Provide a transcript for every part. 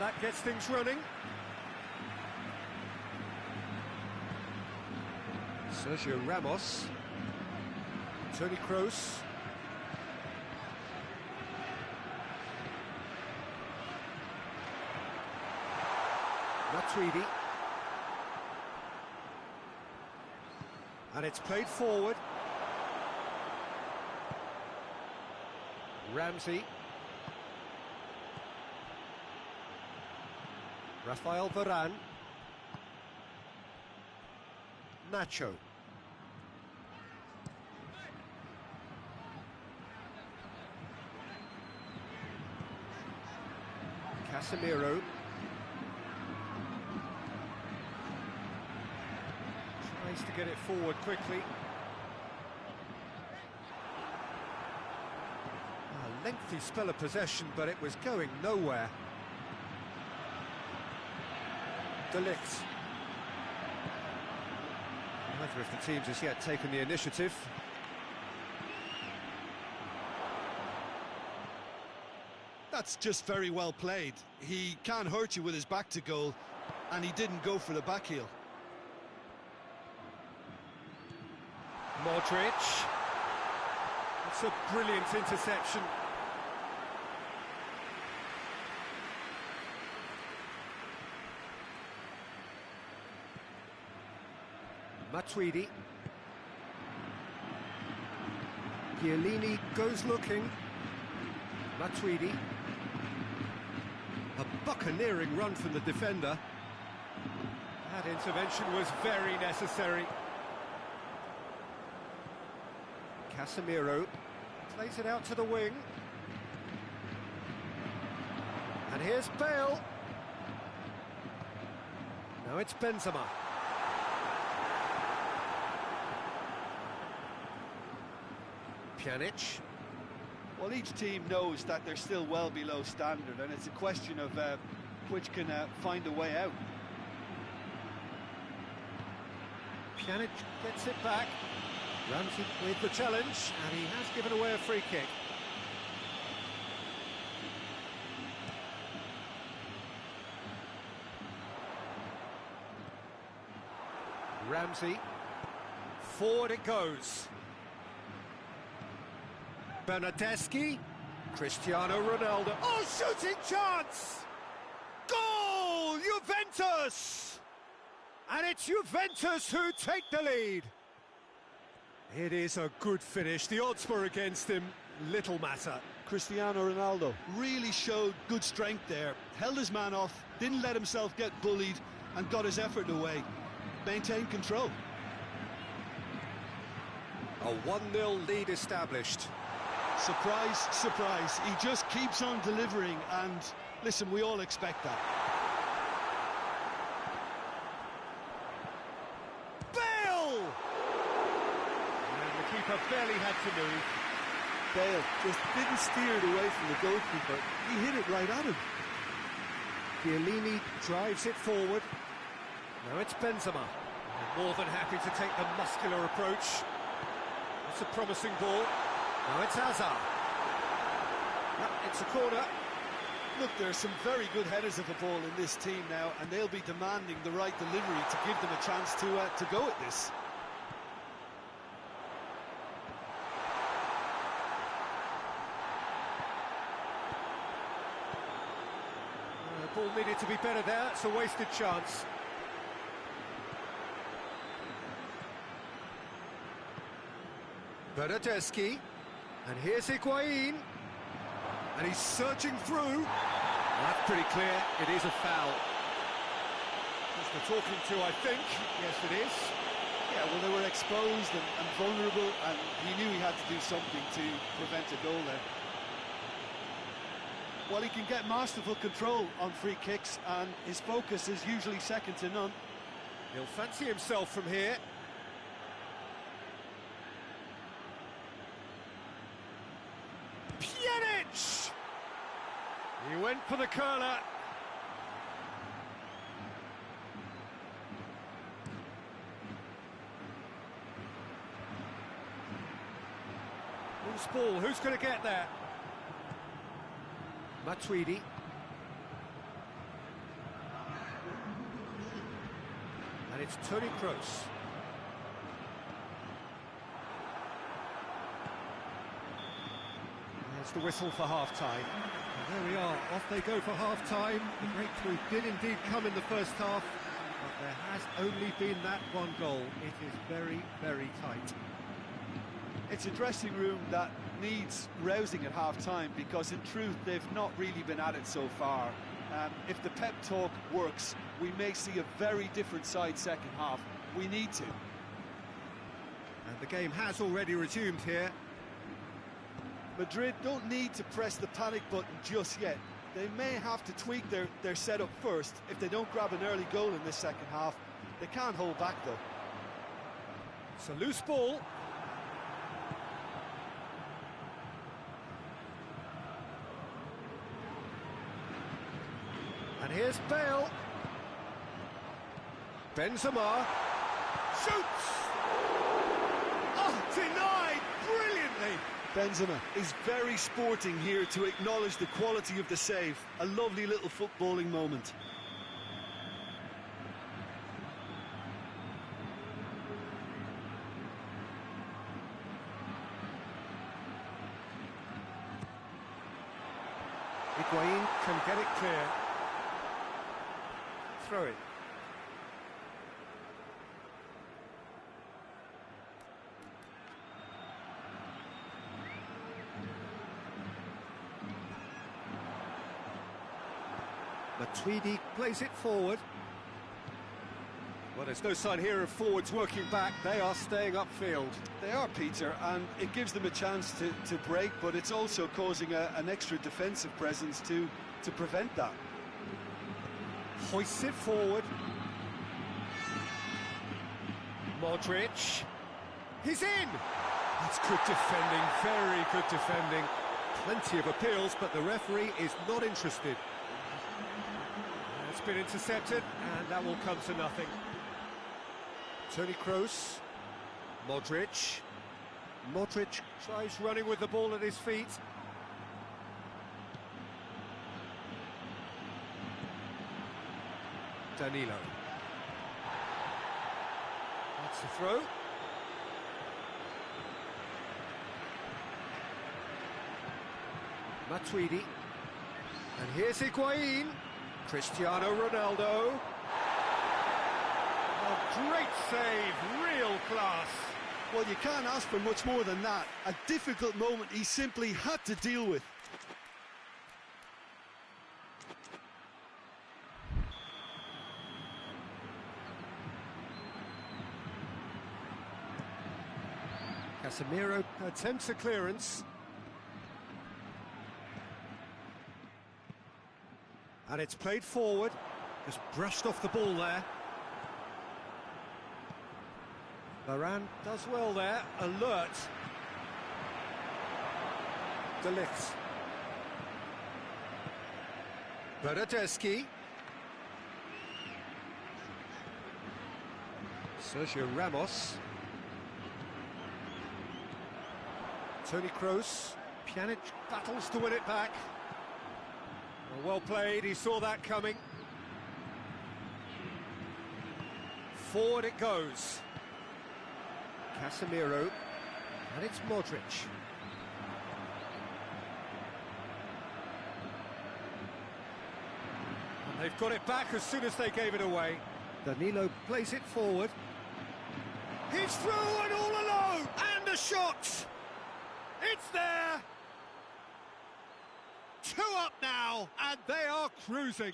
that gets things running. Sergio Ramos. Toni Kroos. Matuidi. And it's played forward. Ramsey. Rafael Varane. Nacho. Casemiro. Tries to get it forward quickly. A lengthy spell of possession, but it was going nowhere. De Ligt. Neither of the teams has yet taken the initiative. That's just very well played. He can't hurt you with his back to goal, and he didn't go for the back heel. Modric. It's a brilliant interception. Matuidi. Chiellini goes looking. Matuidi. A buccaneering run from the defender. That intervention was very necessary. Casemiro plays it out to the wing. And here's Bale. Now it's Benzema. Pjanic. Well, each team knows that they're still well below standard, and it's a question of which can find a way out. Pjanic gets it back. Ramsey with the challenge, and he has given away a free kick. Ramsey. Forward it goes. Bernardeschi. Cristiano Ronaldo. Oh, shooting chance! Goal! Juventus! And it's Juventus who take the lead. It is a good finish. The odds were against him. Little matter. Cristiano Ronaldo really showed good strength there. Held his man off, didn't let himself get bullied, and got his effort away. Maintained control. A 1-0 lead established. Surprise, surprise. He just keeps on delivering, and listen, we all expect that. Bale! And the keeper barely had to move. Bale just didn't steer it away from the goalkeeper. He hit it right at him. Chiellini drives it forward. Now it's Benzema. More than happy to take the muscular approach. It's a promising ball. Now it's Hazard. Yep, it's a corner. Look, there's some very good headers of the ball in this team now, and they'll be demanding the right delivery to give them a chance to go at this. The ball needed to be better there. It's a wasted chance. Bernardeschi. And here's Higuain. And he's surging through. Well, that's pretty clear. It is a foul. That's the talking to, I think. Yes, it is. Yeah, well, they were exposed and vulnerable, and he knew he had to do something to prevent a goal there. Well, he can get masterful control on free kicks, and his focus is usually second to none. He'll fancy himself from here. Pjanic! He went for the curler. Loose ball, who's going to get there? Matuidi. it's Toni Kroos. There's the whistle for half-time. And there we are, off they go for half-time. The breakthrough did indeed come in the first half, but there has only been that one goal. It is very, very tight. It's a dressing room that needs rousing at half-time, because in truth they've not really been at it so far. If the pep talk works, we may see a very different side second half. We need to. And the game has already resumed here. Madrid don't need to press the panic button just yet. They may have to tweak their setup first if they don't grab an early goal in this second half. They can't hold back though. It's a loose ball. And here's Bale. Benzema. Shoots! Oh, denied brilliantly! Benzema is very sporting here to acknowledge the quality of the save. A lovely little footballing moment. Higuain can get it clear. Throw it. Matuidi plays it forward. Well, there's no sign here of forwards working back. They are staying upfield. They are, Peter, and it gives them a chance to break, but it's also causing an extra defensive presence to prevent that. Hoists it forward. Modric. He's in! That's good defending, very good defending. Plenty of appeals, but the referee is not interested. It's been intercepted, and that will come to nothing. Toni Kroos. Modric. Modric tries running with the ball at his feet. Danilo. That's the throw. Matuidi. And here's Higuain. Cristiano Ronaldo. Oh, great save, real class. Well, you can't ask for much more than that. A difficult moment he simply had to deal with. Casemiro attempts a clearance. And it's played forward. Just brushed off the ball there. Varane does well there. Alert. De Ligt. Bernardeschi. Sergio Ramos. Toni Kroos. Pjanic battles to win it back. Well played, he saw that coming. Forward it goes. Casemiro. And it's Modric. And they've got it back as soon as they gave it away. Danilo plays it forward. He's through and all alone! And a shot! It's there! 2 up now, and they are cruising.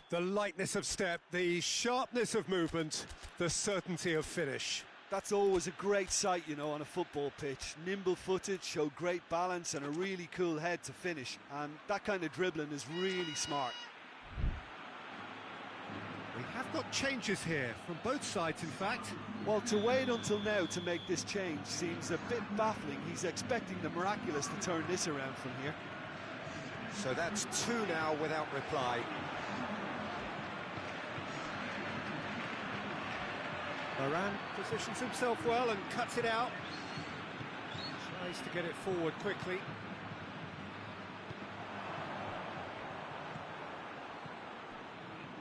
The lightness of step, the sharpness of movement, the certainty of finish. That's always a great sight, you know, on a football pitch. Nimble-footed, showed great balance and a really cool head to finish. And that kind of dribbling is really smart. We have got changes here, from both sides in fact. Well, to wait until now to make this change seems a bit baffling. He's expecting the miraculous to turn this around from here. So that's 2 now without reply. Varane positions himself well and cuts it out. Tries to get it forward quickly.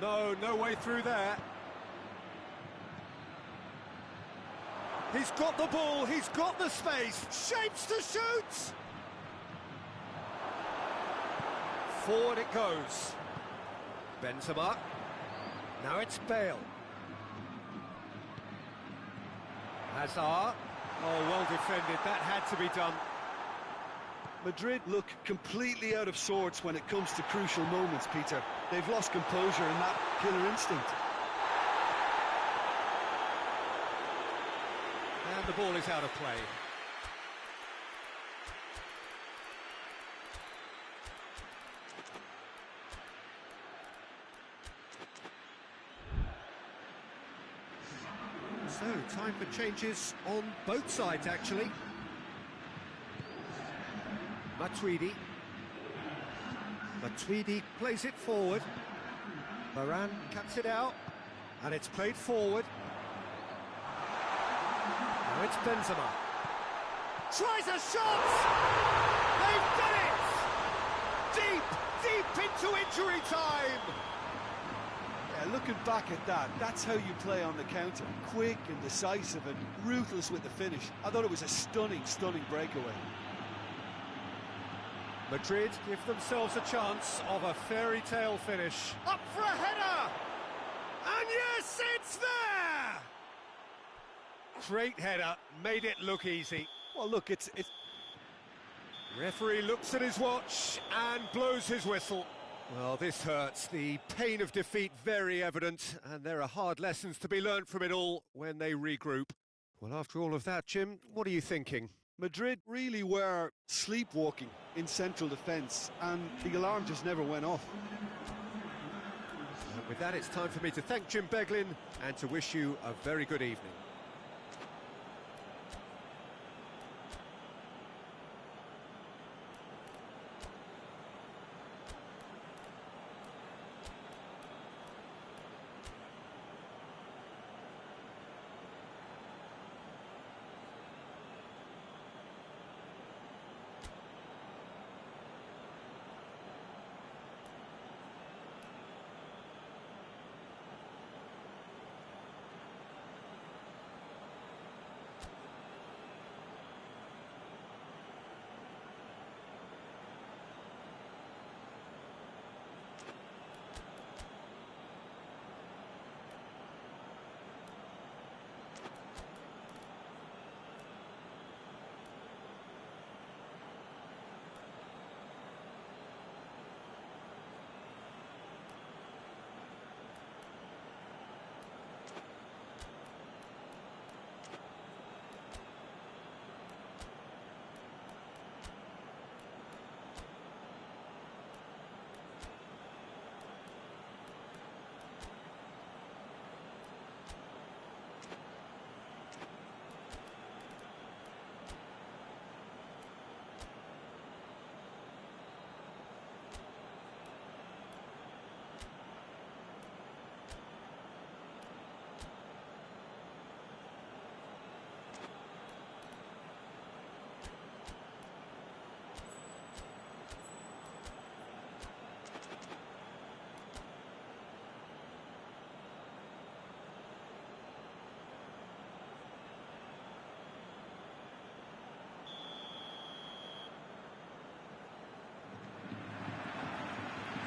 No way through there. He's got the ball, he's got the space, shapes to shoot! Forward it goes. Benzema. Now it's Bale. Hazard. Oh, well defended, that had to be done. Madrid look completely out of sorts when it comes to crucial moments, Peter. They've lost composure and that killer instinct. And the ball is out of play. So, time for changes on both sides, actually. Matuidi plays it forward. Varane cuts it out, and it's played forward. Now it's Benzema. Tries a shot! They've done it! Deep into injury time! Yeah, looking back at that, that's how you play on the counter. Quick and decisive and ruthless with the finish. I thought it was a stunning breakaway. Madrid give themselves a chance of a fairy tale finish. Up for a header! And yes, it's there! Great header, made it look easy. Well, look, it's... Referee looks at his watch and blows his whistle. Well, this hurts. The pain of defeat very evident, and there are hard lessons to be learned from it all when they regroup. Well, after all of that, Jim, what are you thinking? Madrid really were sleepwalking in central defence, and the alarm just never went off. And with that, it's time for me to thank Jim Beglin and to wish you a very good evening.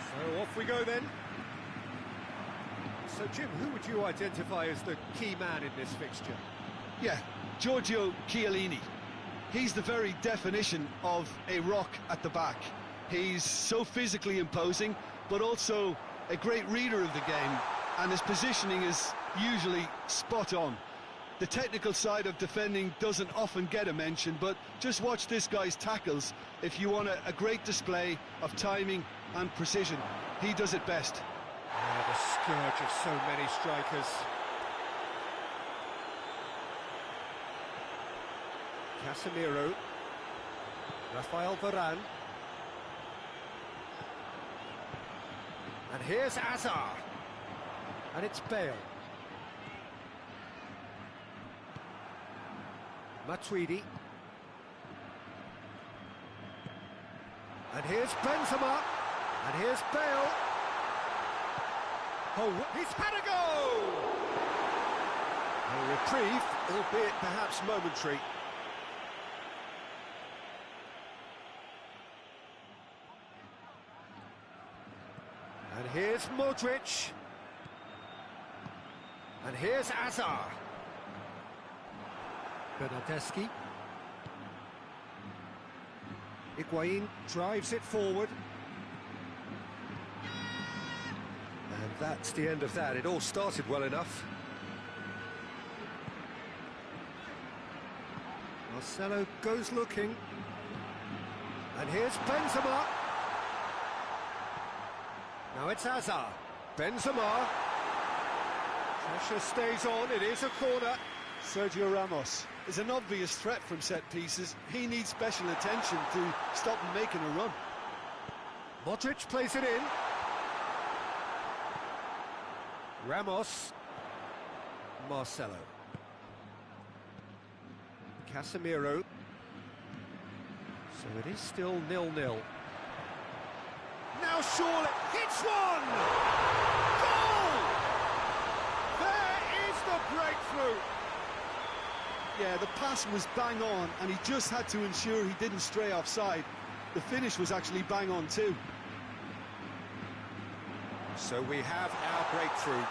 So off we go then. So Jim, who would you identify as the key man in this fixture? Yeah, Giorgio Chiellini. He's the very definition of a rock at the back. He's so physically imposing, but also a great reader of the game, and his positioning is usually spot on. The technical side of defending doesn't often get a mention, but just watch this guy's tackles if you want a great display of timing and precision. He does it best. The scourge of so many strikers. Casemiro. Rafael Varane. And here's Hazard. And it's Bale. Matuidi. And here's Benzema. And here's Bale. Oh, he's had a go! A reprieve, albeit perhaps momentary. And here's Modric. And here's Azar. Bernardeschi. Higuain drives it forward. And that's the end of that. It all started well enough. Marcelo goes looking. And here's Benzema. Now it's Azar. Benzema. Pressure stays on, it is a corner. Sergio Ramos is an obvious threat from set pieces. He needs special attention to stop him making a run. Modric plays it in. Ramos. Marcelo. Casemiro. So it is still 0-0. Now surely hits one! Goal! There is the breakthrough! Yeah, the pass was bang on, and he just had to ensure he didn't stray offside. The finish was actually bang on too. So we have our breakthrough.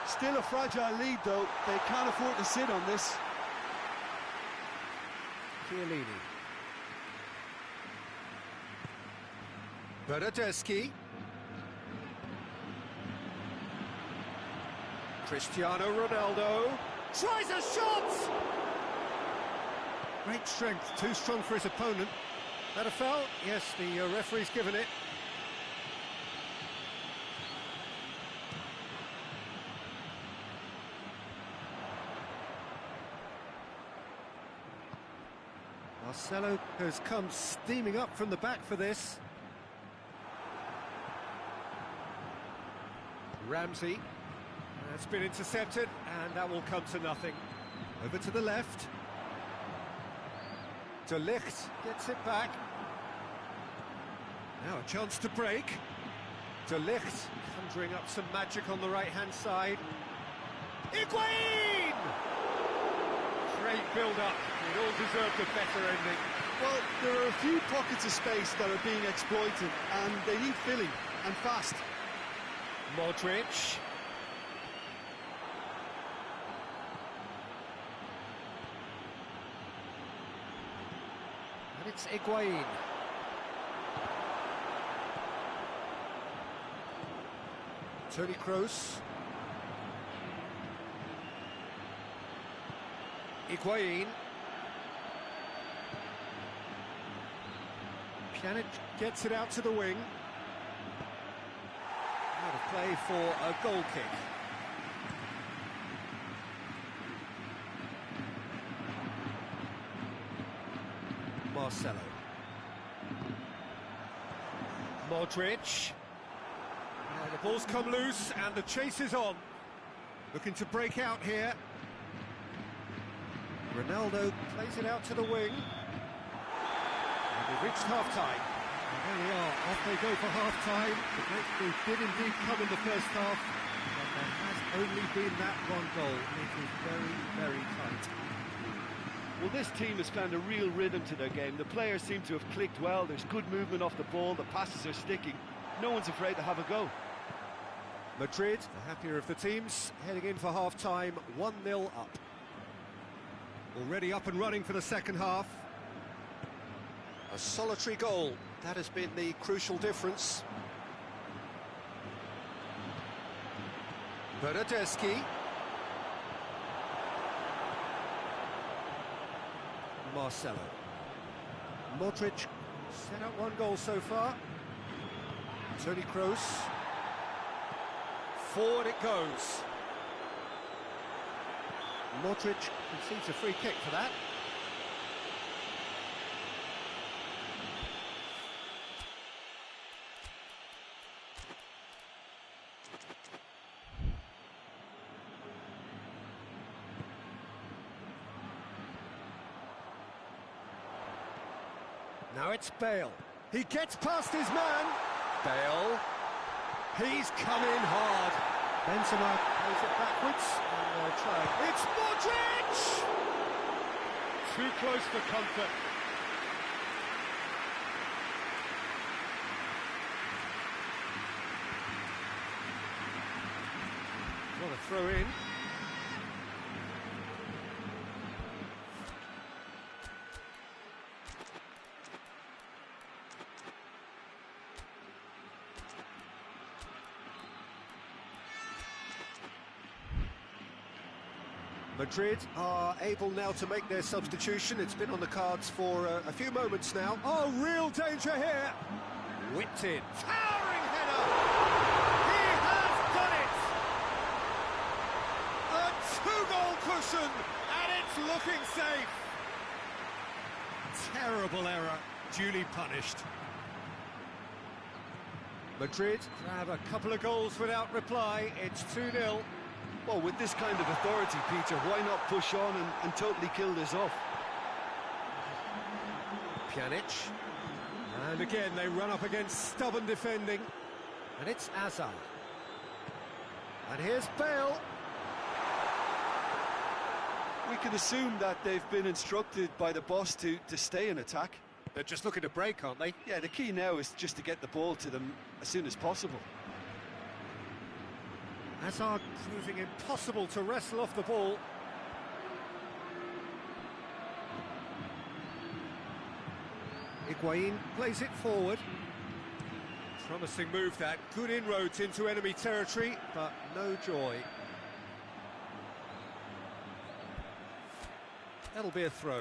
Still a fragile lead though, they can't afford to sit on this. Chiellini. Bernardeschi. Cristiano Ronaldo tries a shot! Great strength, too strong for his opponent. That a foul? Yes, the referee's given it. Marcelo has come steaming up from the back for this. Ramsey. That's been intercepted, and that will come to nothing. Over to the left. De Ligt gets it back. Now a chance to break. De Ligt conjuring up some magic on the right-hand side. Higuain! Great build-up. It all deserved a better ending. Well, there are a few pockets of space that are being exploited, and they need filling, and fast. Modric. And it's Higuain. Toni Kroos. Higuain. Pjanic gets it out to the wing. Out of play for a goal kick. Marcelo. Modric. Now the ball's come loose and the chase is on. Looking to break out here. Ronaldo plays it out to the wing. And we've reached half-time. And there we are, off they go for half-time. The breakthrough did indeed come in the first half, but there has only been that one goal. It is very, very tight. Well, this team has found a real rhythm to their game. The players seem to have clicked well. There's good movement off the ball. The passes are sticking. No one's afraid to have a go. Madrid, the happier of the teams, heading in for half-time, 1-0 up. Already up and running for the second half. A solitary goal, that has been the crucial difference. Bernardeschi. Marcelo. Modric set up one goal so far. Toni Kroos. Forward it goes. Modric concedes a free kick for that. Now it's Bale. He gets past his man. Bale. He's come in hard. Benzema plays it backwards. And they'll try. It's Modric! Too close for comfort. What a throw in. Madrid are able now to make their substitution. It's been on the cards for a few moments now. Oh, real danger here. Whipped in. Towering header. He has done it. A two-goal cushion, and it's looking safe. Terrible error, duly punished. Madrid grab a couple of goals without reply. It's 2-0. Well, with this kind of authority, Peter, why not push on and totally kill this off? Pjanic. And again, they run up against stubborn defending. And it's Hazard. And here's Bale. We can assume that they've been instructed by the boss to stay in attack. They're just looking to break, aren't they? Yeah, the key now is just to get the ball to them as soon as possible. Hazard proving impossible to wrestle off the ball. Higuain plays it forward. Promising move that. Good inroads into enemy territory, but no joy. That'll be a throw.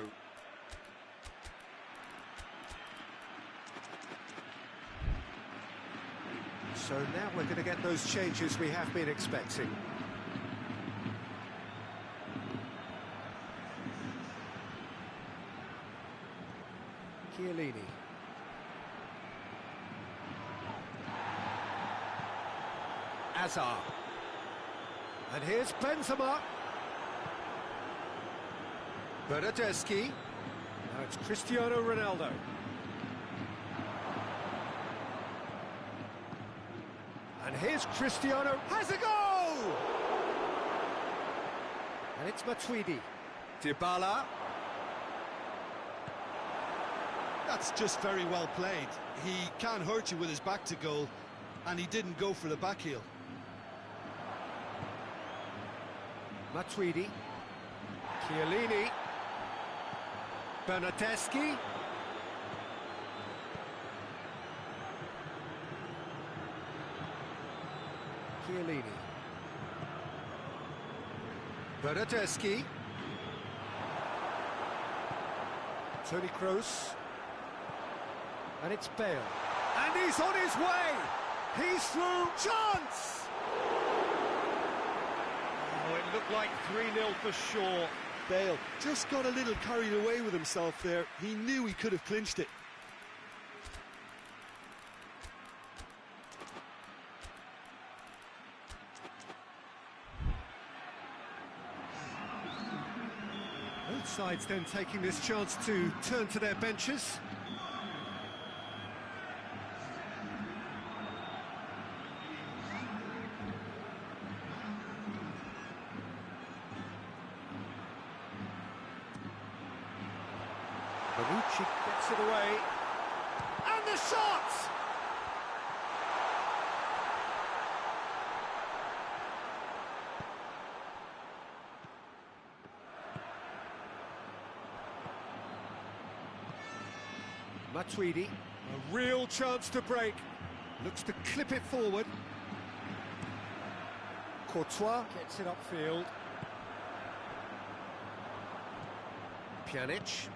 So now we're going to get those changes we have been expecting. Chiellini. Hazard. And here's Benzema. Bernardeschi. Now it's Cristiano Ronaldo. And here's Cristiano, has a goal! And it's Matuidi. Dybala. That's just very well played. He can't hurt you with his back to goal, and he didn't go for the back heel. Matuidi. Chiellini. Bernardeschi. Chiellini. Bernardeschi. Toni Kroos. And it's Bale. And he's on his way! He's through! Chance! Oh, it looked like 3-0 for sure. Bale just got a little carried away with himself there. He knew he could have clinched it. Both sides then taking this chance to turn to their benches. Bonucci gets it away. And the shot! Matuidi, a real chance to break. Looks to clip it forward. Courtois gets it upfield. Pjanic.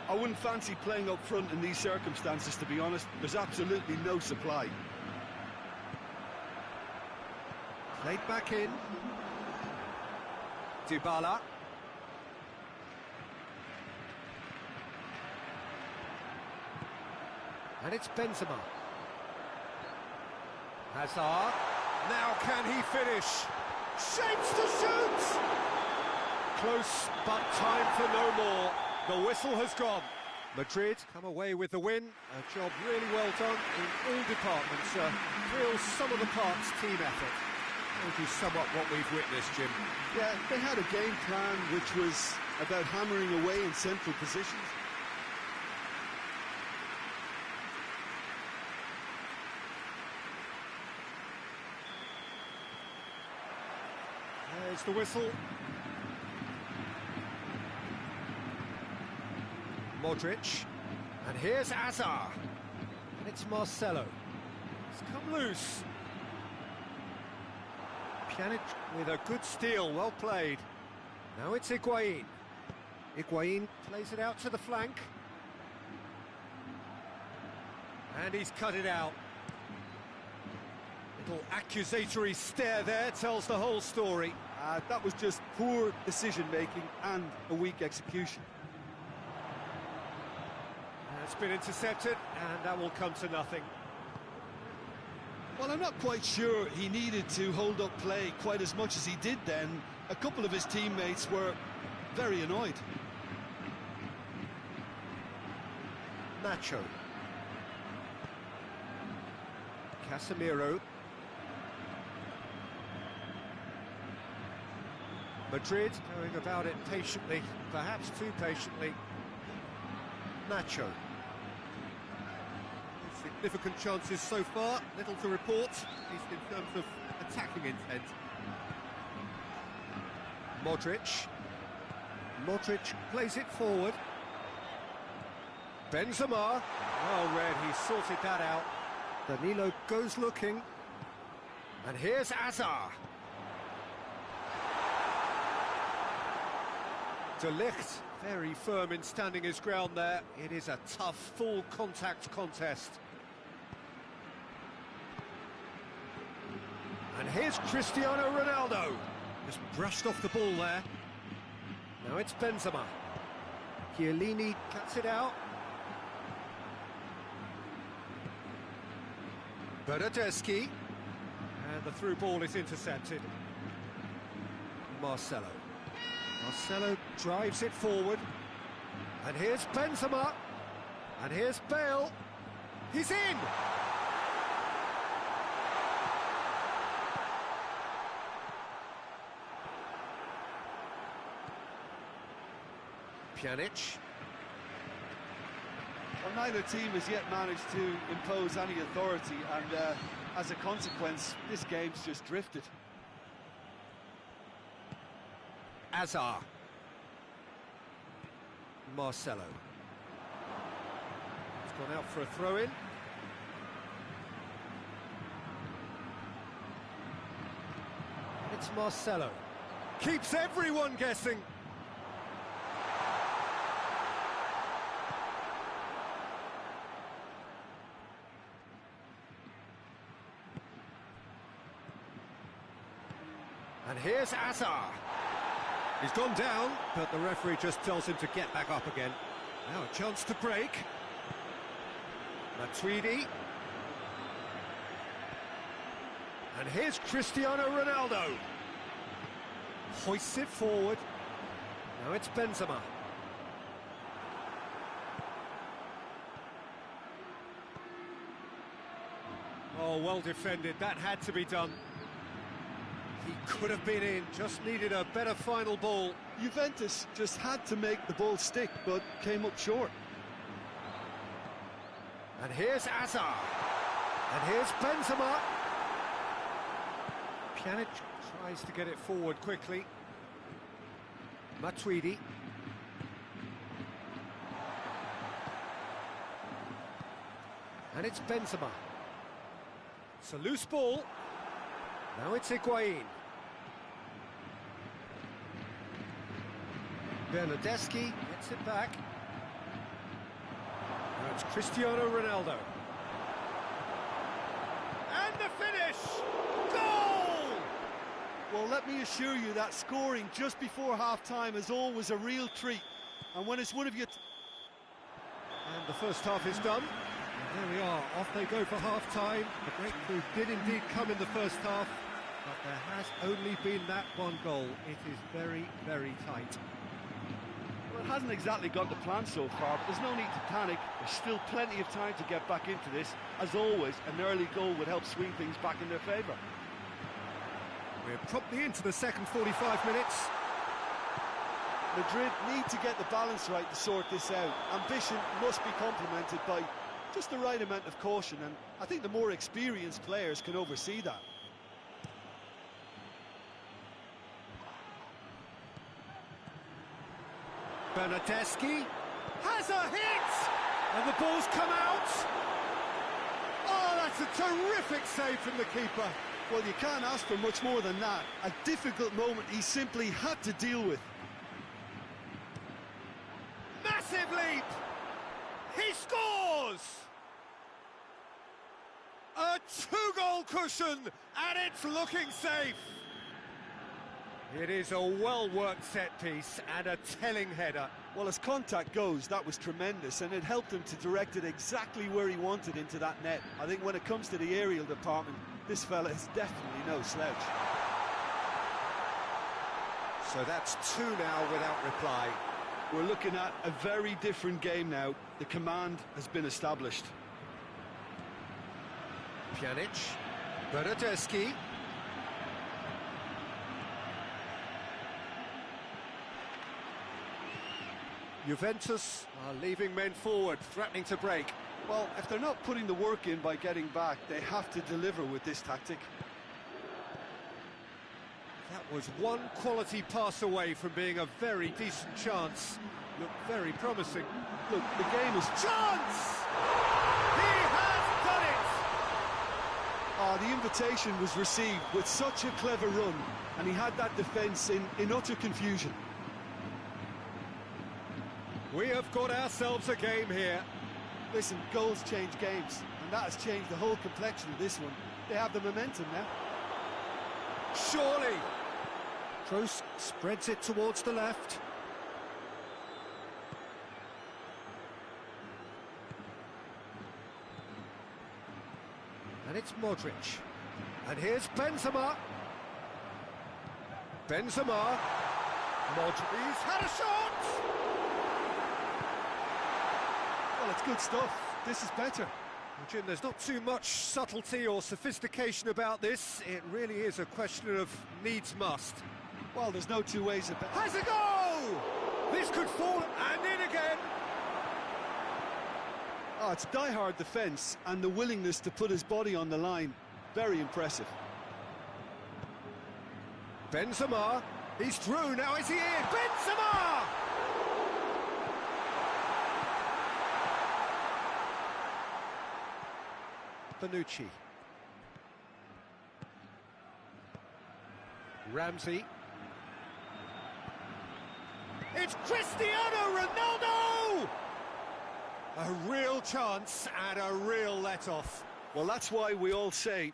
I wouldn't fancy playing up front in these circumstances, to be honest. There's absolutely no supply. Played back in. Dybala. And it's Benzema. Hazard. Now can he finish? Shapes to shoot! Close, but time for no more. The whistle has gone. Madrid come away with the win. A job really well done in all departments. Real sum-of-the-parts team effort. Which is somewhat what we've witnessed, Jim. Yeah, they had a game plan which was about hammering away in central positions. There's the whistle. Modric. And here's Azar. And it's Marcelo. It's come loose. Pjanic with a good steal, well played. Now it's Higuain. Higuain plays it out to the flank. And he's cut it out. Little accusatory stare there tells the whole story. That was just poor decision-making and a weak execution. It's been intercepted, and that will come to nothing. Well, I'm not quite sure he needed to hold up play quite as much as he did then. A couple of his teammates were very annoyed. Nacho. Casemiro. Madrid going about it patiently, perhaps too patiently. Nacho. Significant chances so far, little to report, at least in terms of attacking intent. Modric. Modric plays it forward. Benzema. Well read, he sorted that out. Danilo goes looking. And here's Azar. De Ligt, very firm in standing his ground there. It is a tough, full contact contest. And here's Cristiano Ronaldo. Just brushed off the ball there. Now it's Benzema. Chiellini cuts it out. Bernardeschi. And the through ball is intercepted. Marcelo. Marcelo drives it forward. And here's Benzema. And here's Bale. He's in! Pjanic. Well, neither team has yet managed to impose any authority, and as a consequence, this game's just drifted. Azar. Marcelo. It's gone out for a throw-in. It's Marcelo. Keeps everyone guessing. And here's Azar. He's gone down, but the referee just tells him to get back up again. Now a chance to break. Matuidi. And here's Cristiano Ronaldo. Hoists it forward. Now it's Benzema. Oh, well defended. That had to be done. He could have been in, just needed a better final ball. Juventus just had to make the ball stick, but came up short. And here's Azar. And here's Benzema. Pjanic tries to get it forward quickly. Matuidi. And it's Benzema. It's a loose ball. Now it's Higuain. Bernardeschi gets it back. Now it's Cristiano Ronaldo. And the finish! Goal! Well, let me assure you that scoring just before half-time is always a real treat. And when it's one of your... And the first half is done. And there we are, off they go for half-time. The breakthrough did indeed come in the first half, but there has only been that one goal. It is very, very tight. Well, it hasn't exactly gone to plan so far, but there's no need to panic. There's still plenty of time to get back into this. As always, an early goal would help swing things back in their favour. We're promptly into the second 45 minutes. Madrid need to get the balance right to sort this out. Ambition must be complemented by just the right amount of caution, and I think the more experienced players can oversee that. Bernardeschi has a hit! And the ball's come out! Oh, that's a terrific save from the keeper. Well, you can't ask for much more than that. A difficult moment he simply had to deal with. Massive leap! He scores! A two-goal cushion, and it's looking safe. It is a well-worked set piece and a telling header. Well, as contact goes, that was tremendous, and it helped him to direct it exactly where he wanted into that net. I think when it comes to the aerial department, this fella is definitely no slouch. So that's two now without reply. We're looking at a very different game now. The command has been established. Pjanic, Bernardeschi. Juventus are leaving men forward, threatening to break. Well, if they're not putting the work in by getting back, they have to deliver with this tactic. That was one quality pass away from being a very decent chance. Looked very promising. Look, the game is... Chance! He has done it! The invitation was received with such a clever run, and he had that defence in utter confusion. We have got ourselves a game here. Listen, goals change games, and that has changed the whole complexion of this one. They have the momentum now. Surely! Kroos spreads it towards the left. And it's Modric. And here's Benzema. Benzema. Modric. He's had a shot! Well, it's good stuff. This is better. Well, Jim, there's not too much subtlety or sophistication about this. It really is a question of needs must. Well, there's no two ways about it. Has a goal! This could fall and in again. It's die-hard defence and the willingness to put his body on the line. Very impressive. Benzema. He's through. Now is he in? Benzema! Bonucci. Ramsey. It's Cristiano Ronaldo! A real chance and a real let-off. Well, that's why we all say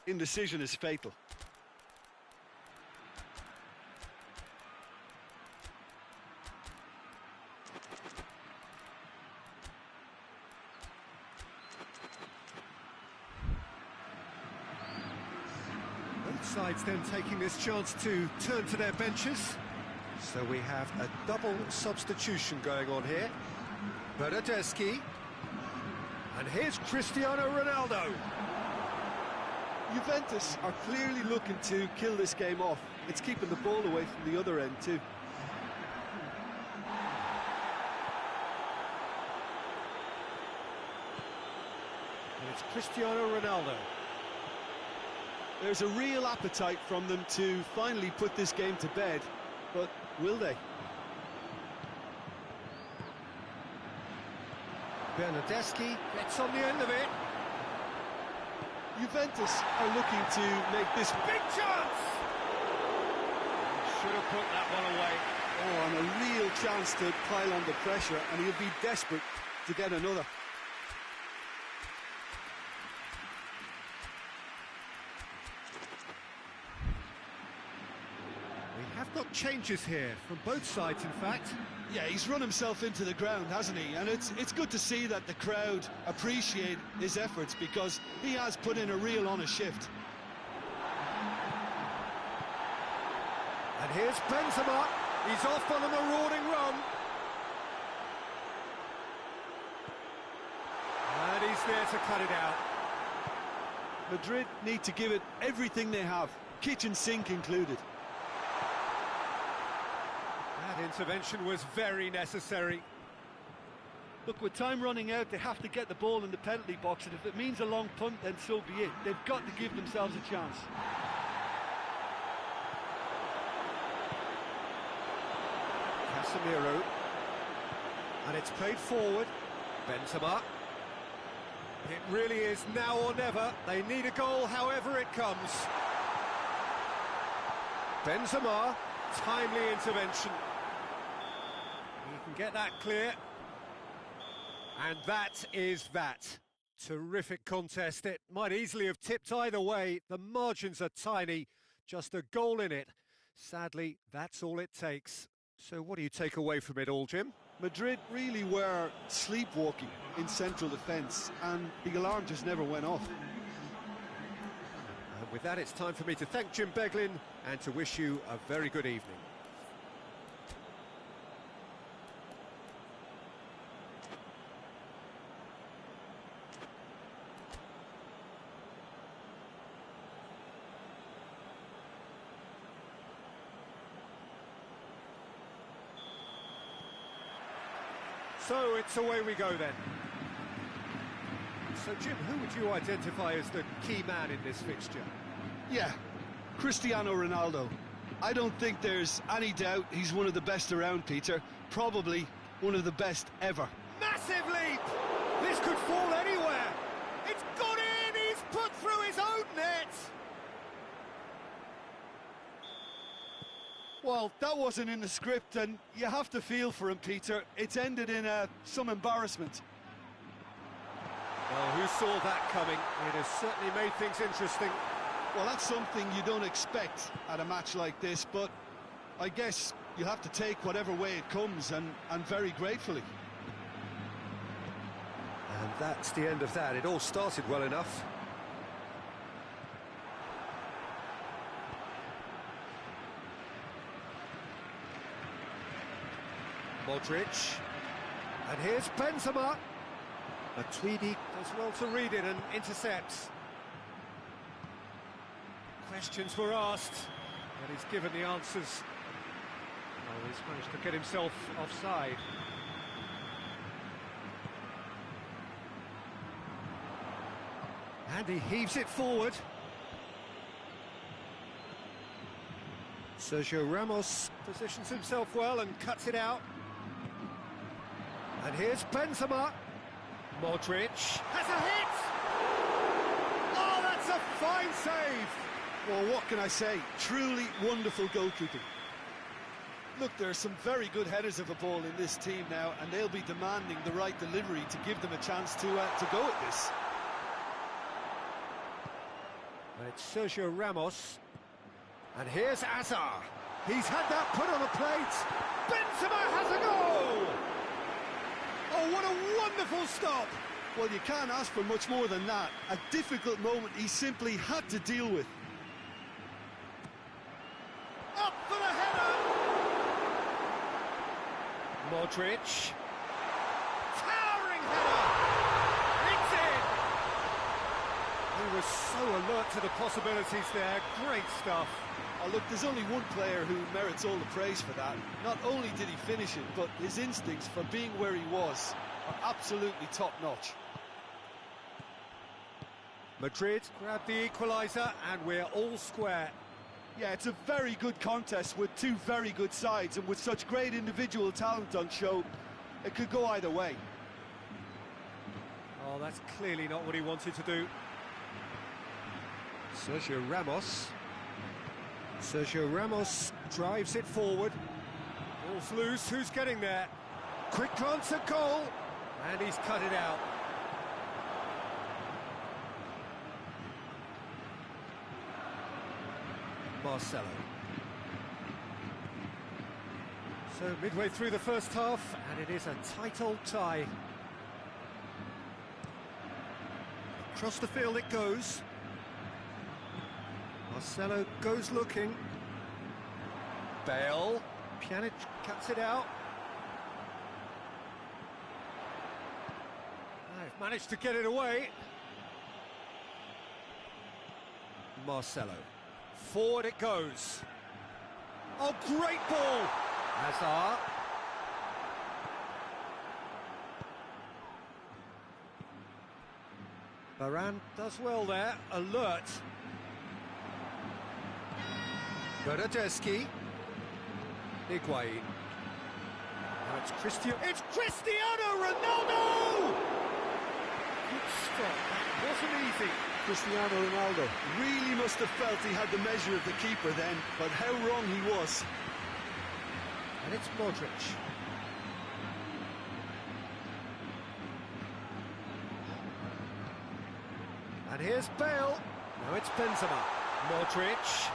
indecision is fatal. Both sides then taking this chance to turn to their benches. So we have a double substitution going on here. Bernardeschi. And here's Cristiano Ronaldo. Juventus are clearly looking to kill this game off. It's keeping the ball away from the other end too. And it's Cristiano Ronaldo. There's a real appetite from them to finally put this game to bed, but will they? Bernardeschi gets on the end of it. Juventus are looking to make this Big chance! Should have put that one away. and a real chance to pile on the pressure, and he'll be desperate to get another. We have got changes here from both sides, in fact. Yeah, he's run himself into the ground, hasn't he? And it's good to see that the crowd appreciate his efforts, because he has put in a real honest shift. And here's Benzema. He's off on a marauding run. there to cut it out. Madrid need to give it everything they have, kitchen sink included. That intervention was very necessary. Look, with time running out, they have to get the ball in the penalty box, and if it means a long punt, then so be it. They've got to give themselves a chance. Casemiro. And it's played forward. Benzema. It really is now or never. They need a goal however it comes. Benzema. Timely intervention. He can get that clear. And that is that. Terrific contest. It might easily have tipped either way. The margins are tiny. Just a goal in it. Sadly, that's all it takes. So what do you take away from it all, Jim? Madrid really were sleepwalking in central defence, and the alarm just never went off. And with that, it's time for me to thank Jim Beglin and to wish you a very good evening. So it's away we go then. So Jim, who would you identify as the key man in this fixture? Yeah, Cristiano Ronaldo. I don't think there's any doubt he's one of the best around, Peter. Probably one of the best ever. Massive leap! This could fall anywhere. It's gone in! He's put through his own net! Well, that wasn't in the script, and you have to feel for him, Peter. It's ended in some embarrassment. Well, who saw that coming? It has certainly made things interesting. Well, that's something you don't expect at a match like this, but I guess you have to take whatever way it comes, and very gratefully. And that's the end of that. It all started well enough. Modric, and here's Benzema. Matuidi does well to read it and intercepts. Questions were asked, but he's given the answers. Oh, he's managed to get himself offside. And he heaves it forward. Sergio Ramos positions himself well and cuts it out. And here's Benzema. Modric has a hit! Oh, that's a fine save! Well, what can I say? Truly wonderful goalkeeping. Look, there are some very good headers of a ball in this team now, and they'll be demanding the right delivery to give them a chance to go at this. And it's Sergio Ramos. And here's Azar. He's had that put on a plate. Benzema has a goal! Oh, what a wonderful stop! Well, you can't ask for much more than that. A difficult moment he simply had to deal with. Up for the header! Modric. Towering header! It's in! He was so alert to the possibilities there. Great stuff. Oh, look, there's only one player who merits all the praise for that. Not only did he finish it, but his instincts for being where he was are absolutely top-notch. Madrid grabbed the equaliser, and we're all square. Yeah, it's a very good contest with two very good sides, and with such great individual talent on show, it could go either way. Oh, that's clearly not what he wanted to do. Sergio Ramos. Sergio Ramos drives it forward. Ball's loose, who's getting there? Quick glance at goal, and he's cut it out. Marcelo. So midway through the first half, and it is a tight old tie. Across the field it goes. Marcelo goes looking. Bale. Pjanic cuts it out. Now, if Managed to get it away. Marcelo. Forward it goes. Oh, great ball! Hazard. Varane does well there, alert. Bernardeschi. Higuain. Now it's Cristiano Ronaldo! Good stop, that wasn't easy. Cristiano Ronaldo really must have felt he had the measure of the keeper then, but how wrong he was. And it's Modric. And here's Bale. Now it's Benzema. Modric.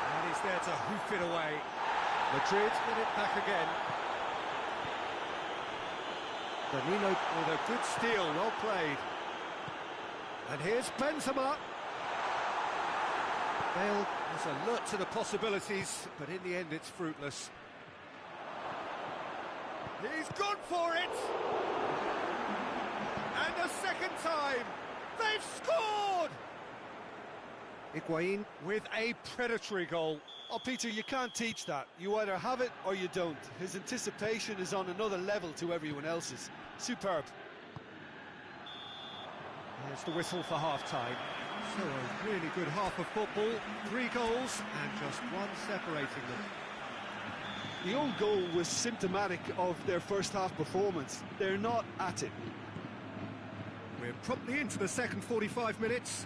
And he's there to hoof it away. Madrid get it back again. Danilo with a good steal, well played. And here's Benzema. Bale is alert to the possibilities, but in the end it's fruitless. He's gone for it! And a second time! They've scored! Higuain with a predatory goal. Oh, Peter, you can't teach that. You either have it or you don't. His anticipation is on another level to everyone else's. Superb. There's the whistle for half-time. So a really good half of football. 3 goals and just one separating them. The own goal was symptomatic of their first half performance. They're not at it. We're promptly into the second 45 minutes.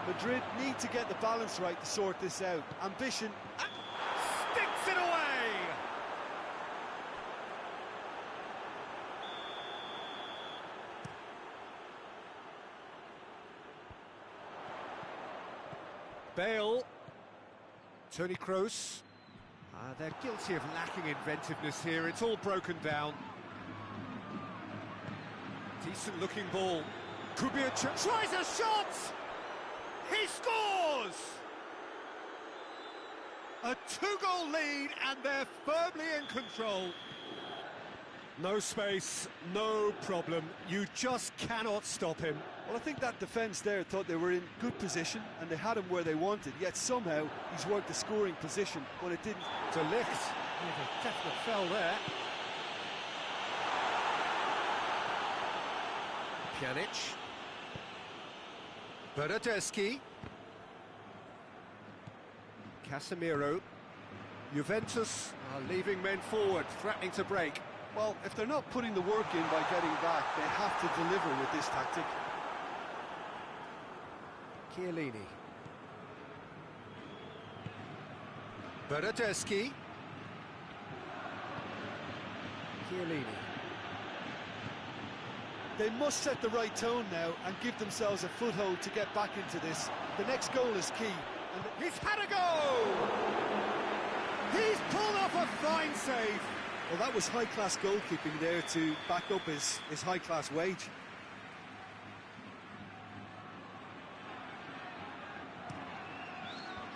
Madrid need to get the balance right to sort this out. Ambition Sticks it away! Bale. Toni Kroos. They're guilty of lacking inventiveness here. It's all broken down. Decent looking ball. Could be a chance. Tries a shot! He scores! A 2-goal lead and they're firmly in control. No space, no problem. You just cannot stop him. Well, I think that defence there thought they were in good position and they had him where they wanted, yet somehow he's worked the scoring position when it didn't. To lift. A definite fell there. Pjanic. Bernardeschi. Casemiro. Juventus are leaving men forward, threatening to break. Well, if they're not putting the work in by getting back, they have to deliver with this tactic. Chiellini. Bernardeschi. Chiellini. They must set the right tone now and give themselves a foothold to get back into this. The next goal is key. And he's had a go! He's pulled off a fine save. Well, that was high-class goalkeeping there to back up his high-class wage.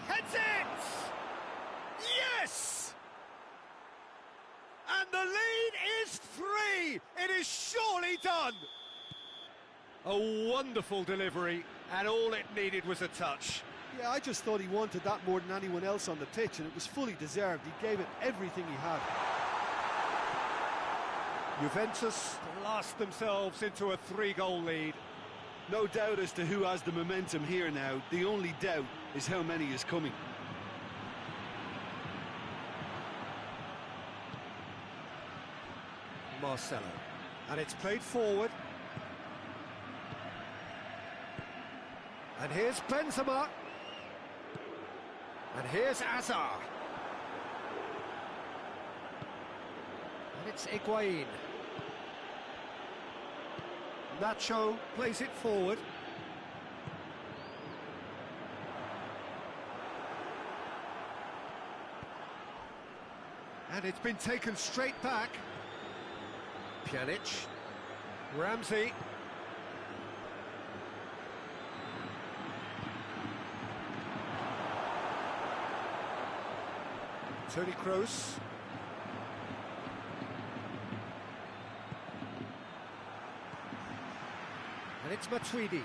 Heads it! Yes! And the lead is 3! It is surely done! A wonderful delivery, and all it needed was a touch. Yeah, I just thought he wanted that more than anyone else on the pitch, and it was fully deserved. He gave it everything he had. Juventus blast themselves into a 3-goal lead. No doubt as to who has the momentum here now. The only doubt is how many is coming. Marcelo. And it's played forward. And here's Benzema. And here's Hazard. And it's Higuain. Nacho plays it forward. And it's been taken straight back. Pjanic. Ramsey. Toni Kroos. And it's Matuidi.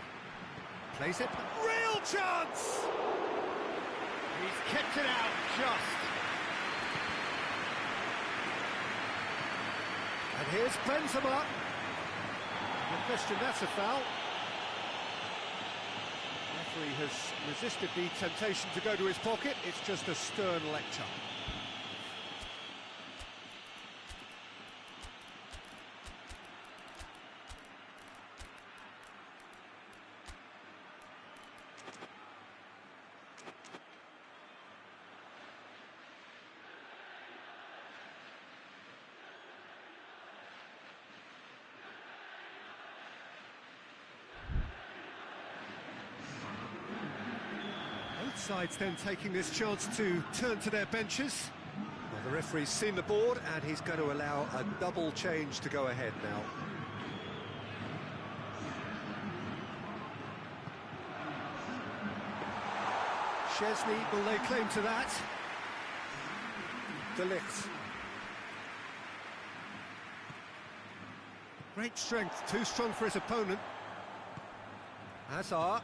Plays it. Real chance! He's kept it out just. And here's Benzema. No question, that's a foul. The referee has resisted the temptation to go to his pocket. It's just a stern lecture. Sides then taking this chance to turn to their benches. Well, the referee's seen the board and he's going to allow a double change to go ahead now. Chesney will lay claim to that. De Ligt. Great strength, too strong for his opponent. Hazard.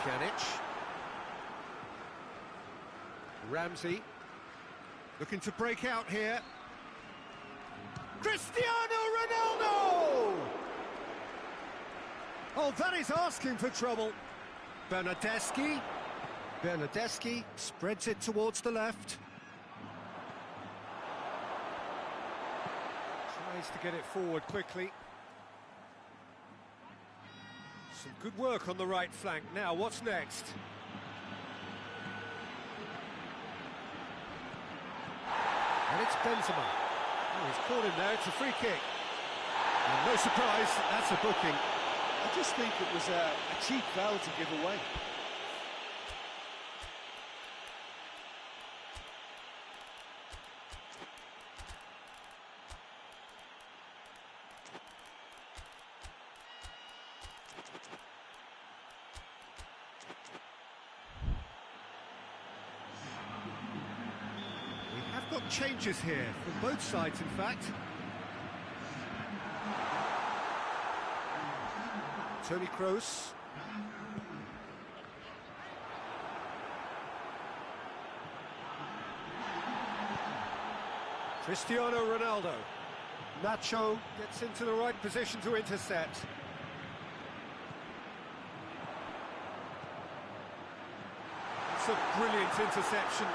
Pjanic. Ramsey looking to break out here. Cristiano Ronaldo! Oh, that is asking for trouble. Bernardeschi spreads it towards the left. Tries to get it forward quickly. Some good work on the right flank. Now, what's next? And it's Benzema. Oh, he's caught him there, it's a free kick. And no surprise, that's a booking. I just think it was a cheap foul to give away. Got changes here from both sides, in fact. Toni Kroos. Cristiano Ronaldo. Nacho gets into the right position to intercept. It's a brilliant interception.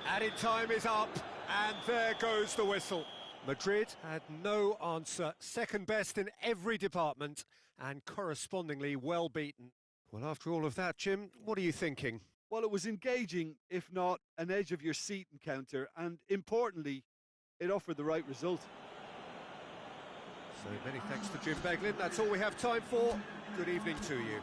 Added time is up, and there goes the whistle. Madrid had no answer, second best in every department, and correspondingly well beaten. Well, after all of that, Jim, what are you thinking? Well, it was engaging, if not an edge-of-your-seat encounter, and importantly, it offered the right result. So many thanks to Jim Beglin. That's all we have time for. Good evening to you.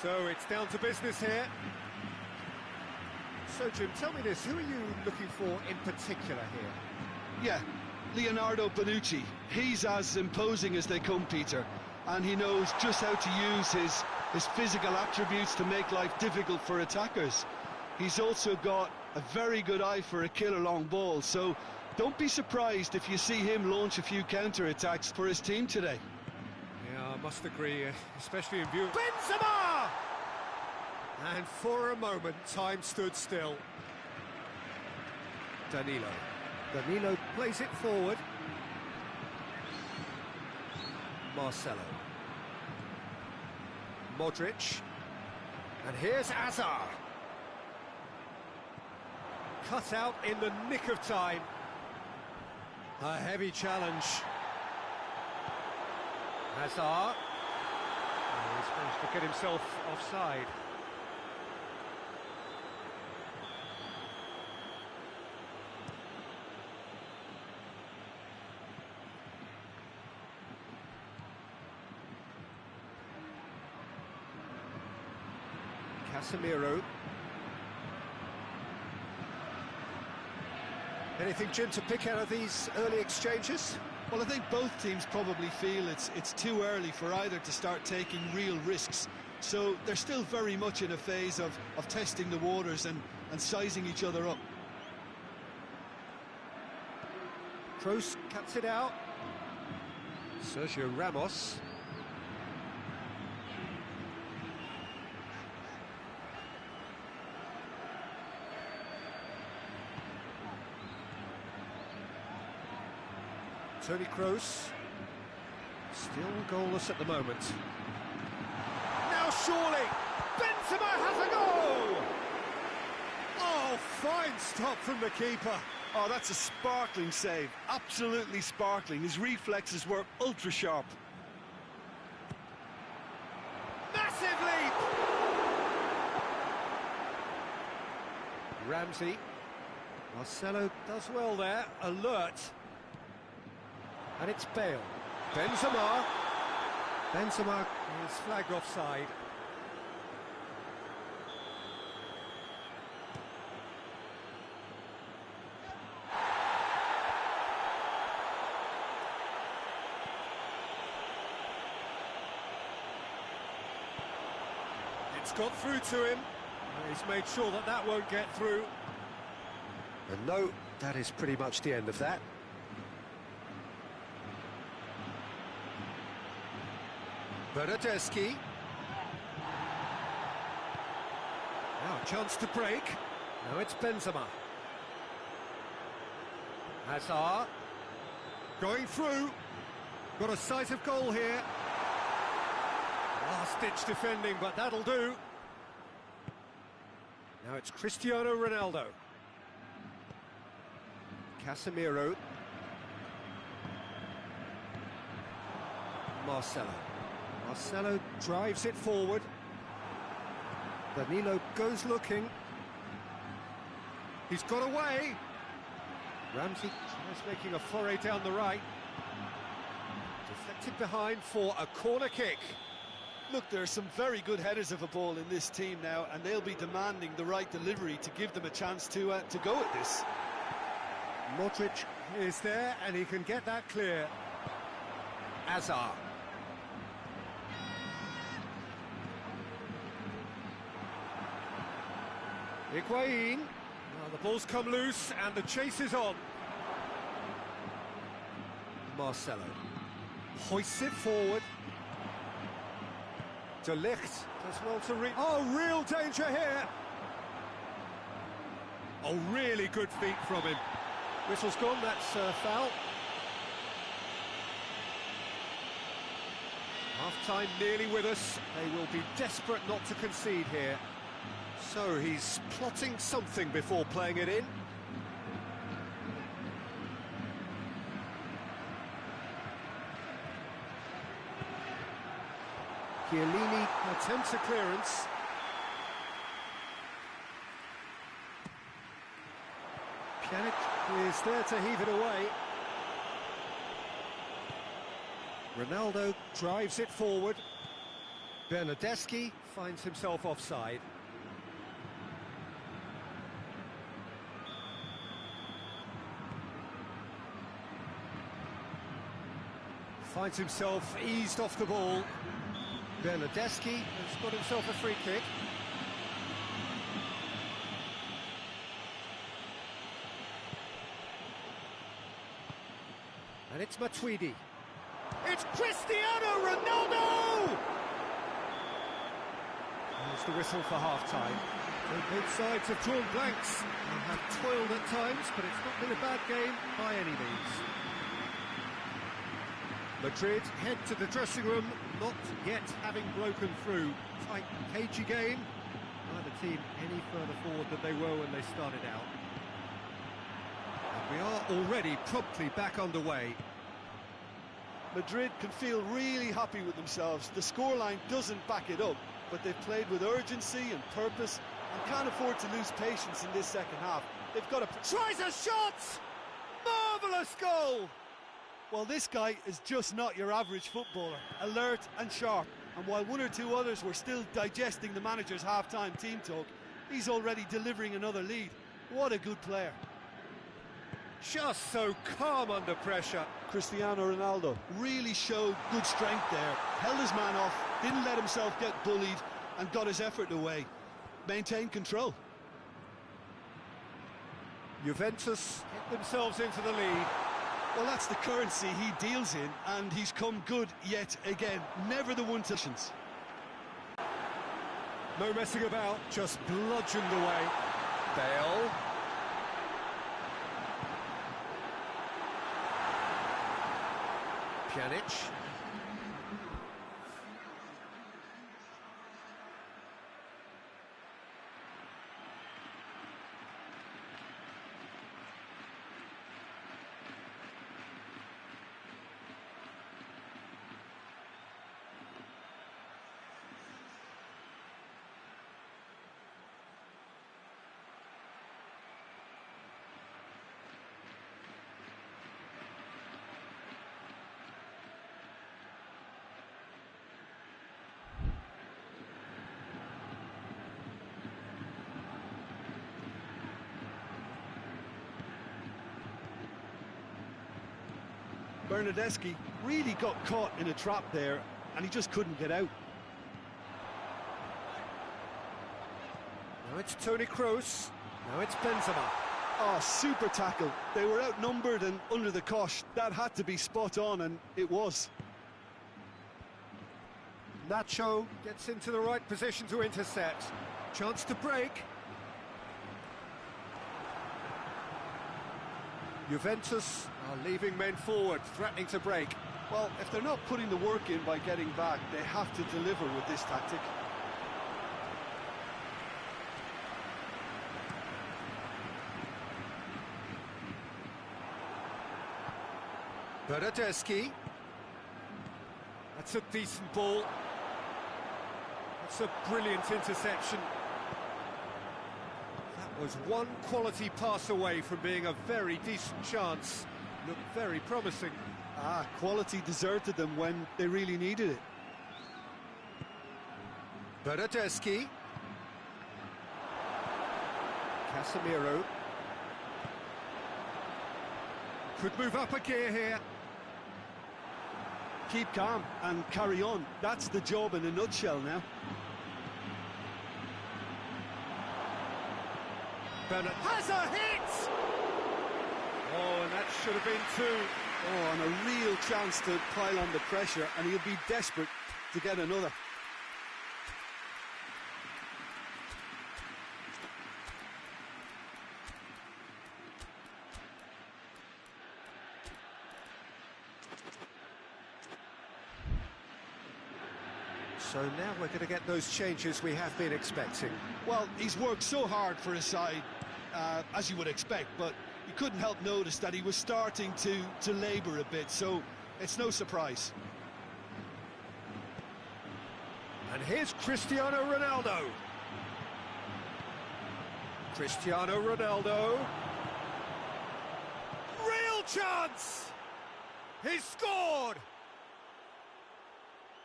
So it's down to business here. So, Jim, tell me this, who are you looking for in particular here? Yeah, Leonardo Bonucci. He's as imposing as they come, Peter, and he knows just how to use his physical attributes to make life difficult for attackers. He's also got a very good eye for a killer long ball, so don't be surprised if you see him launch a few counter-attacks for his team today. Yeah, I must agree, especially in view of Benzema! And for a moment, time stood still. Danilo plays it forward. Marcelo. Modric. And here's Hazard. Cut out in the nick of time. A heavy challenge. Hazard. Oh, he's managed to get himself offside. Casemiro. Anything, Jim, to pick out of these early exchanges? Well, I think both teams probably feel it's too early for either to start taking real risks. So they're still very much in a phase of testing the waters and sizing each other up. Kroos cuts it out. Sergio Ramos. Toni Kroos, still goalless at the moment. Now surely, Benzema has a goal! Oh, fine stop from the keeper. Oh, that's a sparkling save, absolutely sparkling. His reflexes were ultra sharp. Massive leap! Ramsey. Marcelo does well there, alert. And it's Bale. Benzema is flagged offside. It's got through to him. He's made sure that that won't get through. And no, that is pretty much the end of that. Bernardeschi. Now a chance to break. Now it's Benzema. Hazard. Going through. Got a sight of goal here. Last-ditch defending, but that'll do. Now it's Cristiano Ronaldo. Casemiro. Marcelo drives it forward. Danilo goes looking. He's got away. Ramsey tries making a foray down the right. Deflected behind for a corner kick. Look, there are some very good headers of a ball in this team now, and they'll be demanding the right delivery to give them a chance to go at this. Modric is there, and he can get that clear. Hazard. Higuain. Well, the ball's come loose and the chase is on. Marcelo hoists it forward. De Ligt does well to reach. Oh, real danger here. Oh, really good feet from him. Whistle's gone, that's foul. Half-time nearly with us. They will be desperate not to concede here. So he's plotting something before playing it in. Chiellini attempts a clearance. Pjanic is there to heave it away. Ronaldo drives it forward. Bernardeschi finds himself offside. Finds himself eased off the ball. Bernardeschi has got himself a free kick. And it's Matuidi. It's Cristiano Ronaldo! There's the whistle for half-time. Both sides have drawn blanks and have toiled at times, but it's not been a bad game by any means. Madrid head to the dressing room, not yet having broken through. Tight, cagey game. Neither team any further forward than they were when they started out. And we are already promptly back underway. Madrid can feel really happy with themselves. The scoreline doesn't back it up, but they've played with urgency and purpose and can't afford to lose patience in this second half. They've got to... Tries a shot! Marvellous goal! Well, this guy is just not your average footballer. Alert and sharp. And while one or two others were still digesting the manager's half-time team talk, he's already delivering another lead. What a good player. Just so calm under pressure. Cristiano Ronaldo really showed good strength there. Held his man off, didn't let himself get bullied, and got his effort away. Maintained control. Juventus get themselves into the lead. Well, that's the currency he deals in, and he's come good yet again. Never the one to... No messing about, just bludgeoned away. Bale. Pjanic. Bernardeschi really got caught in a trap there, and he just couldn't get out. Now it's Toni Kroos. Now it's Benzema. Oh, super tackle. They were outnumbered and under the cosh. That had to be spot on, and it was. Nacho gets into the right position to intercept. Chance to break. Juventus are leaving men forward, threatening to break. Well, if they're not putting the work in by getting back, they have to deliver with this tactic. Bernardeschi. That's a decent ball. That's a brilliant interception. That was one quality pass away from being a very decent chance. Looked very promising. Quality deserted them when they really needed it. Bernardeschi. Casemiro. Could move up a gear here. Keep calm and carry on. That's the job in a nutshell now. Bernard has a hit! Oh, and that should have been two. Oh, and a real chance to pile on the pressure, and he'll be desperate to get another. So now we're going to get those changes we have been expecting. Well, he's worked so hard for his side, as you would expect, but you couldn't help notice that he was starting to labour a bit, so it's no surprise. And here's Cristiano Ronaldo. Cristiano Ronaldo. Real chance! He's scored!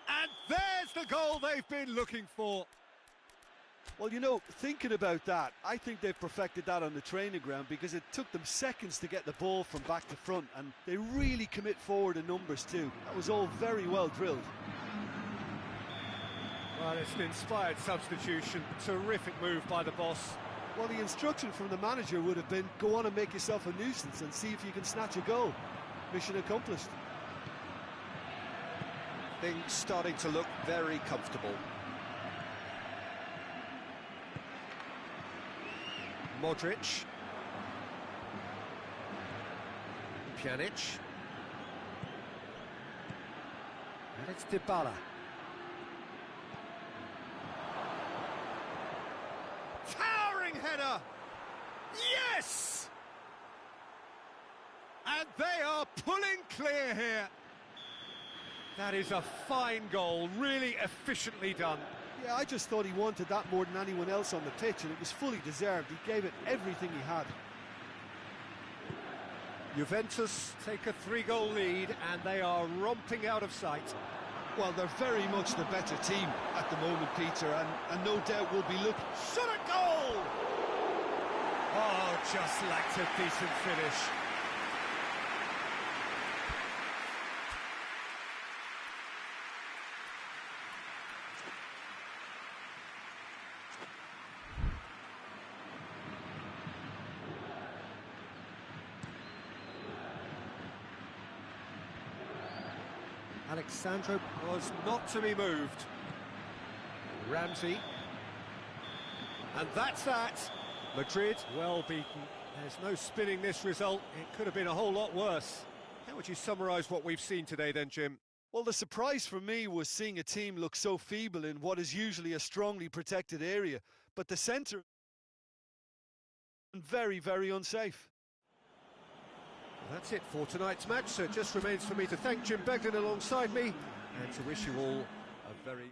And there's the goal they've been looking for. Well, you know, thinking about that, I think they've perfected that on the training ground because it took them seconds to get the ball from back to front, and they really commit forward in numbers too. That was all very well drilled. Well, it's an inspired substitution. Terrific move by the boss. Well, the instruction from the manager would have been, go on and make yourself a nuisance and see if you can snatch a goal. Mission accomplished. Things starting to look very comfortable. Modric. Pjanic. And it's Dybala. Towering header! Yes! And they are pulling clear here. That is a fine goal, really efficiently done. Yeah, I just thought he wanted that more than anyone else on the pitch, and it was fully deserved. He gave it everything he had. Juventus take a 3-goal lead, and they are romping out of sight. Well, they're very much the better team at the moment, Peter, and no doubt will be looking... Shot a goal! Oh, just lacked a decent finish. Alexandro was not to be moved. Ramsey. And that's that. Madrid, well beaten. There's no spinning this result. It could have been a whole lot worse. How would you summarise what we've seen today then, Jim? Well, the surprise for me was seeing a team look so feeble in what is usually a strongly protected area. But the centre... very, very unsafe. That's it for tonight's match, so it just remains for me to thank Jim Begden alongside me and to wish you all a very...